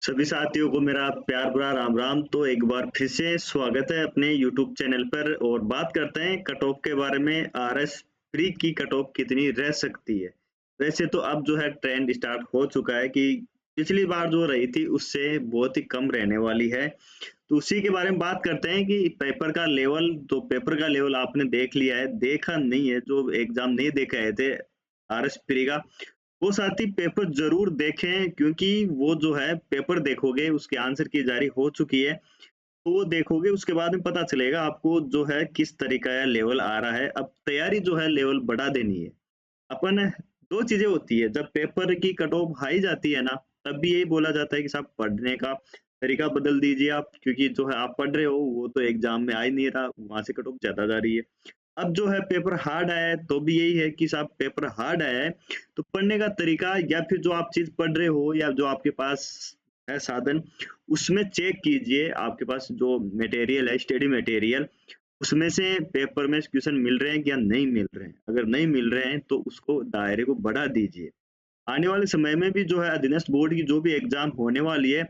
सभी साथियों को मेरा प्यार भरा राम राम। तो एक बार फिर से स्वागत है अपने यूट्यूब चैनल पर और बात करते हैं कट ऑफ के बारे में। आरएस प्री की कट ऑफ कितनी रह सकती है। वैसे तो अब जो है ट्रेंड स्टार्ट हो चुका है कि पिछली बार जो रही थी उससे बहुत ही कम रहने वाली है। तो उसी के बारे में बात करते हैं कि पेपर का लेवल आपने देख लिया है, देखा नहीं है, जो एग्जाम नहीं देखे आए थे आरएस प्री का, वो साथी पेपर ज़रूर देखें, क्योंकि वो जो है पेपर देखोगे उसके आंसर की जारी हो चुकी है, तो वो देखोगे उसके बाद में पता चलेगा आपको जो है किस तरीका का लेवल आ रहा है। अब तैयारी जो है लेवल बढ़ा देनी है। अपन 2 चीज़ें होती है, जब पेपर की कट ऑफ हाई जाती है ना, तब भी यही बोला जाता है कि साहब पढ़ने का तरीका बदल दीजिए आप, क्योंकि जो है आप पढ़ रहे हो वो तो एग्ज़ाम में आ ही नहीं रहा, वहाँ से कट ऑफ ज़्यादा जा रही है। अब जो है पेपर हार्ड आया है तो भी यही है कि साहब पेपर हार्ड आया है, तो पढ़ने का तरीका या फिर जो आप चीज़ पढ़ रहे हो या जो आपके पास है साधन, उसमें चेक कीजिए आपके पास जो मटेरियल है, स्टडी मटेरियल, उसमें से पेपर में क्वेश्चन मिल रहे हैं या नहीं मिल रहे हैं। अगर नहीं मिल रहे हैं तो उसको दायरे को बढ़ा दीजिए। आने वाले समय में भी जो है अधीनस्थ बोर्ड की जो भी एग्ज़ाम होने वाली है,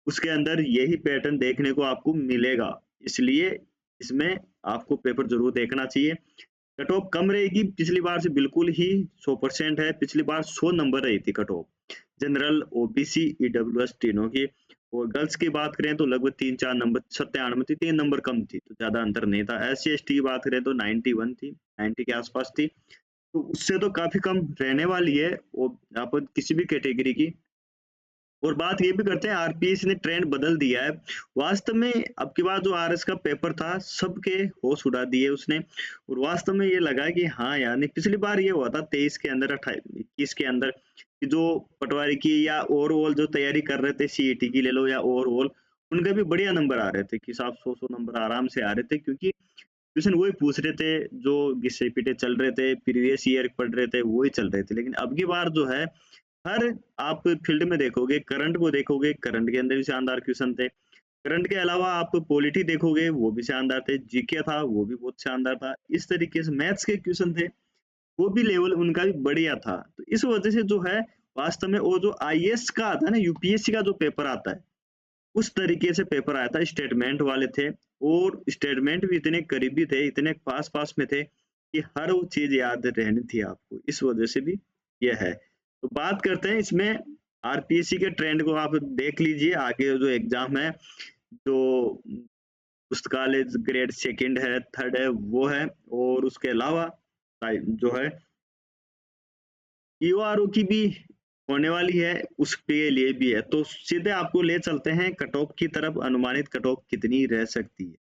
उसके अंदर यही पैटर्न देखने को आपको मिलेगा। इसलिए इसमें आपको पेपर ज़रूर देखना चाहिए। कट ऑफ कम रहेगी, पिछली बार से बिल्कुल ही 100% है, पिछली बार 100 नंबर रही थी cut off. General, OBC, EWS तीनों की। और गर्ल्स की बात करें तो लगभग 3-4 नंबर 97 थी, 3 नंबर कम थी, तो ज़्यादा अंतर नहीं था। एससी-एसटी की बात करें तो 91 थी, 90 के आस-पास थी, तो उससे तो काफ़ी कम रहने वाली है वो आप किसी भी कैटेगरी की। और बात ये भी करते हैं, आरपीएस ने ट्रेंड बदल दिया है। वास्तव में अब की बार जो आरएस का पेपर था, सबके होश उड़ा दिए उसने। और वास्तव में ये लगा कि हाँ यार, नहीं पिछली बार ये हुआ था 23 के अंदर 21 के अंदर कि जो पटवारी की या ओवरऑल जो तैयारी कर रहे थे, सीईटी की ले लो या ओवरऑल, उनके भी बढ़िया नंबर आ रहे थे कि साहब 100-100 नंबर आराम से आ रहे थे, क्योंकि क्वेश्चन वही पूछ रहे थे जो घिसे पिटे चल रहे थे, प्रीवियस ईयर पढ़ रहे थे, वही चल रहे थे। लेकिन अब की बार जो है हर आप फील्ड में देखोगे, करंट को देखोगे, करंट के अंदर भी शानदार क्वेश्चन थे। करंट के अलावा आप पॉलिटी देखोगे, वो भी शानदार थे, जीके था, वो भी बहुत शानदार था। इस तरीके से मैथ्स के क्वेश्चन थे, वो भी लेवल उनका भी बढ़िया था। तो इस वजह से जो है वास्तव में वो जो आईएएस का आता है ना, यूपीएससी का जो पेपर आता है, उस तरीके से पेपर आया था, स्टेटमेंट वाले थे और स्टेटमेंट भी इतने करीबी थे, इतने पास-पास में थे कि हर वो चीज़ याद रहनी थी आपको। इस वजह से भी ये है। तो बात करते हैं इसमें आरपीएससी के ट्रेंड को आप देख लीजिए, आगे जो एग्ज़ाम है, जो पुस्तकालय ग्रेड 2nd है, 3rd है, वो है। और उसके अलावा जो है ईओआरओ की भी होने वाली है, उसके लिए भी है। तो सीधे आपको ले चलते हैं कट ऑफ की तरफ, अनुमानित कट ऑफ कितनी रह सकती है।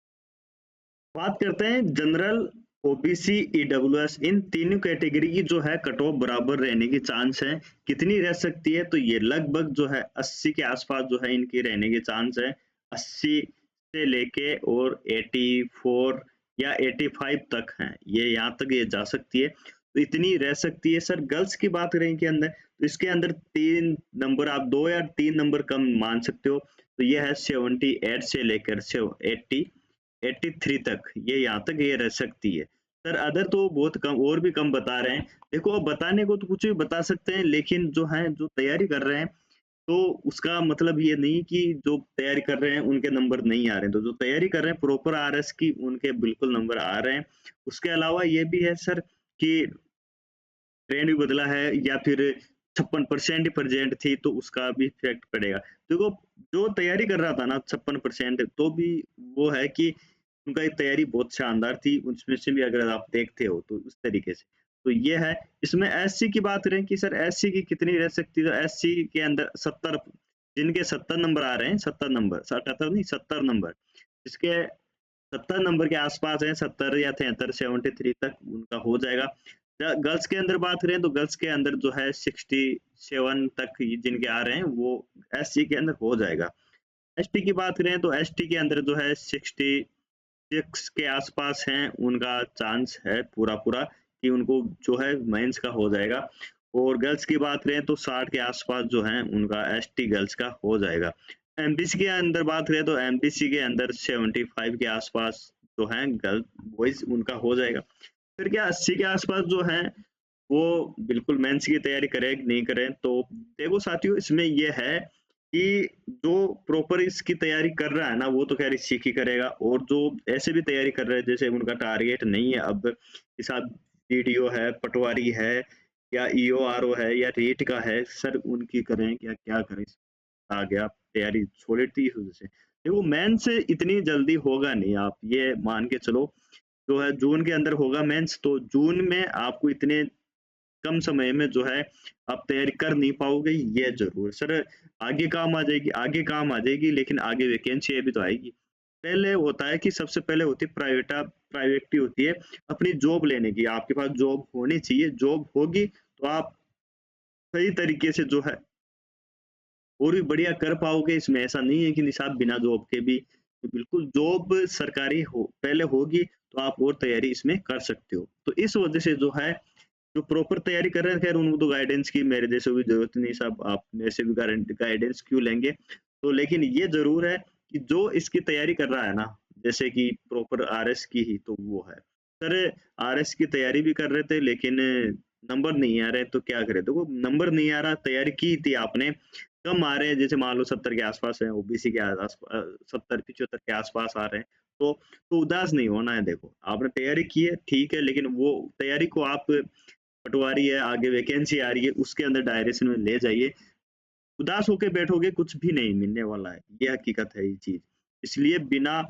बात करते हैं जनरल, ओबीसी, ईडब्ल्यूएस, इन तीनों कैटेगरी की जो है कट ऑफ बराबर रहने की चांस है। कितनी रह सकती है, तो ये लगभग जो है 80 के आसपास जो है इनकी रहने की चांस है। 80 से लेके और 84 या 85 तक है, ये यहाँ तक ये जा सकती है। तो इतनी रह सकती है। सर गर्ल्स की बात करें के अंदर, तो इसके अंदर 3 नंबर, आप 2 या 3 नंबर कम मान सकते हो। तो ये है 78 से लेकर 80 83 तक, ये यहाँ तक ये रह सकती है। सर अदर तो बहुत कम, और भी कम बता रहे हैं। देखो, अब बताने को तो कुछ भी बता सकते हैं, लेकिन जो है जो तैयारी कर रहे हैं, तो उसका मतलब ये नहीं कि जो तैयारी कर रहे हैं उनके नंबर नहीं आ रहे हैं। तो जो तैयारी कर रहे हैं प्रॉपर आरएस की, उनके बिल्कुल नंबर आ रहे हैं। उसके अलावा ये भी है सर कि ट्रेंड भी बदला है, या फिर 56% ही प्रेजेंट थी, तो उसका भी इफेक्ट पड़ेगा। देखो, जो तैयारी कर रहा था ना 56%, तो भी वो है कि उनका ये तैयारी बहुत शानदार थी, उसमें से भी अगर आप देखते हो तो उस तरीके से। तो ये है। इसमें एससी की बात करें कि सर एससी की कितनी रह सकती है, तो एससी के अंदर 70, जिनके 70 नंबर आ रहे हैं, 70 नंबर, 77 नहीं 70 नंबर, जिसके 70 नंबर के आसपास है, 70 या 73, 73 तक उनका हो जाएगा। गर्ल्स के अंदर बात करें तो गर्ल्स के अंदर जो है 67 तक जिनके आ रहे हैं, वो एससी के अंदर हो जाएगा। एसटी की बात करें तो एसटी के अंदर जो है 66 के आसपास हैं, उनका चांस है पूरा पूरा कि उनको जो है मेंस का हो जाएगा। और गर्ल्स की बात करें तो 60 के आसपास जो है उनका एसटी गर्ल्स का हो जाएगा। एमपीसी के अंदर बात करें तो एमपीसी के अंदर 75 के आसपास जो है गर्ल बॉयज उनका हो जाएगा। फिर क्या 80 के आसपास जो है वो बिल्कुल मेंस की तैयारी करें कि नहीं करें। तो देखो साथियों, इसमें ये है कि जो प्रॉपर इसकी तैयारी कर रहा है ना, वो तो खैर इस चीज़ की करेगा, और जो ऐसे भी तैयारी कर रहे हैं जैसे उनका टारगेट नहीं है अब कि साहब डीडीओ है, पटवारी है या ईओआरओ है या रीट का है, सर उनकी करें या क्या करें? आ गया तैयारी सॉलिड थी इस वजह से। देखो मेंस इतनी जल्दी होगा नहीं, आप ये मान के चलो, जो है जून के अंदर होगा मेंस, तो जून में आपको इतने कम समय में जो है आप तैयारी कर नहीं पाओगे, ये ज़रूर। सर आगे काम आ जाएगी, आगे काम आ जाएगी, लेकिन आगे वैकेंसी भी तो आएगी। पहले होता है कि सबसे पहले होती है प्रायोरिटी होती है अपनी जॉब लेने की, आपके पास जॉब होनी चाहिए, जॉब होगी तो आप सही तरीके से जो है और भी बढ़िया कर पाओगे। इसमें ऐसा नहीं है कि निषाद बिना जॉब के भी, तो बिल्कुल जॉब सरकारी हो पहले होगी तो आप और तैयारी इसमें कर सकते हो। तो इस वजह से जो है जो प्रॉपर तैयारी कर रहे हैं, खैर उनको तो गाइडेंस की मेरे जैसे की जरूरत नहीं, साहब आप मेरे से भी गाइडेंस क्यों लेंगे। तो लेकिन ये जरूर है कि जो इसकी तैयारी कर रहा है ना, जैसे कि प्रॉपर आरएस की ही तो वो है, सर आरएस की तैयारी भी कर रहे थे लेकिन नंबर नहीं आ रहे, तो क्या करें। देखो नंबर नहीं आ रहा, तैयारी की थी आपने, कम आ रहे हैं, जैसे मान लो 70 के आसपास है, ओबीसी के 70-75 के आसपास आ रहे हैं, तो उदास नहीं होना है। देखो आपने तैयारी की है ठीक है, लेकिन वो तैयारी को आप, पटवारी है, आगे वैकेंसी आ रही है, उसके अंदर डायरेक्शन में ले जाइए। उदास होके बैठोगे कुछ भी नहीं मिलने वाला है, ये हकीकत है ये चीज़। इसलिए बिना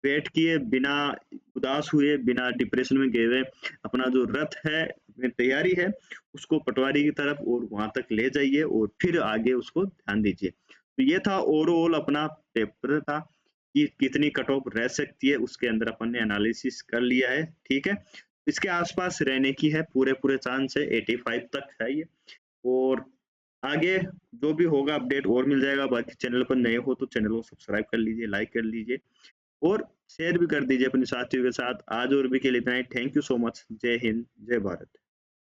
वेट किए, बिना उदास हुए, बिना डिप्रेशन में गए हुए, अपना जो रथ है, अपनी तैयारी है, उसको पटवारी की तरफ और वहाँ तक ले जाइए और फिर आगे उसको ध्यान दीजिए। तो ये था ओवरऑल अपना पेपर था कि कितनी कट ऑफ रह सकती है, उसके अंदर अपन ने एनालिसिस कर लिया है, ठीक है? इसके आस-पास रहने की है, पूरे-पूरे चांस है, 85 तक है ये। और आगे जो भी होगा अपडेट और मिल जाएगा। बाकी चैनल पर नए हो तो चैनल को सब्सक्राइब कर लीजिए, लाइक कर लीजिए और शेयर भी कर दीजिए अपने साथियों के साथ। आज और भी के लिए इतना ही। Thank you so much. जय हिंद, जय भारत।